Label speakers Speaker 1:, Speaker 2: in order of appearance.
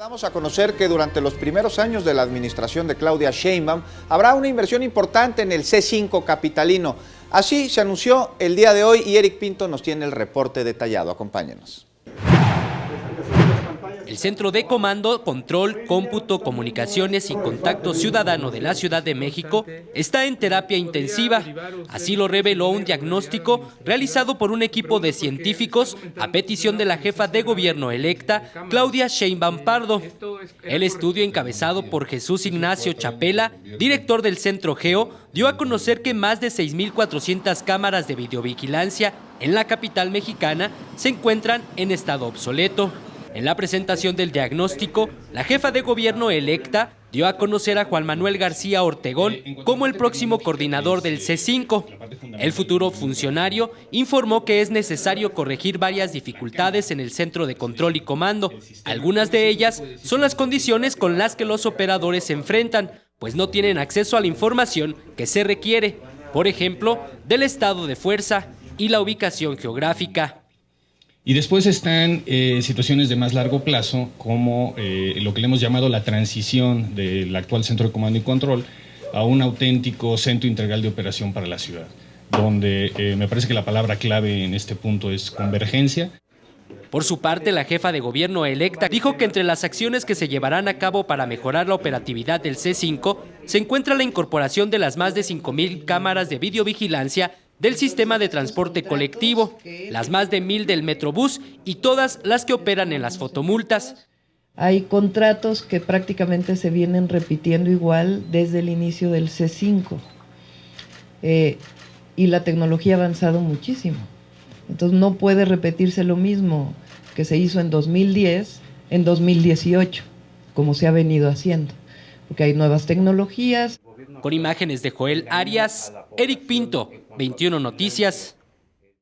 Speaker 1: Damos a conocer que durante los primeros años de la administración de Claudia Sheinbaum habrá una inversión importante en el C5 capitalino. Así se anunció el día de hoy y Eric Pinto nos tiene el reporte detallado. Acompáñenos.
Speaker 2: El Centro de Comando, Control, Cómputo, Comunicaciones y Contacto Ciudadano de la Ciudad de México está en terapia intensiva. Así lo reveló un diagnóstico realizado por un equipo de científicos a petición de la jefa de gobierno electa, Claudia Sheinbaum Pardo. El estudio, encabezado por Jesús Ignacio Chapela, director del Centro Geo, dio a conocer que más de 6,400 cámaras de videovigilancia en la capital mexicana se encuentran en estado obsoleto. En la presentación del diagnóstico, la jefa de gobierno electa dio a conocer a Juan Manuel García Ortegón como el próximo coordinador del C5. El futuro funcionario informó que es necesario corregir varias dificultades en el Centro de Control y Comando. Algunas de ellas son las condiciones con las que los operadores se enfrentan, pues no tienen acceso a la información que se requiere, por ejemplo, del estado de fuerza y la ubicación geográfica.
Speaker 3: Y después están situaciones de más largo plazo, como lo que le hemos llamado la transición del actual Centro de Comando y Control a un auténtico centro integral de operación para la ciudad, donde me parece que la palabra clave en este punto es convergencia.
Speaker 2: Por su parte, la jefa de gobierno electa dijo que entre las acciones que se llevarán a cabo para mejorar la operatividad del C5 se encuentra la incorporación de las más de 5,000 cámaras de videovigilancia del sistema de transporte colectivo, las más de 1,000 del Metrobús y todas las que operan en las fotomultas.
Speaker 4: Hay contratos que prácticamente se vienen repitiendo igual desde el inicio del C5 y la tecnología ha avanzado muchísimo. Entonces no puede repetirse lo mismo que se hizo en 2010, en 2018, como se ha venido haciendo, porque hay nuevas tecnologías.
Speaker 2: Con imágenes de Joel Arias, Eric Pinto, 21 Noticias.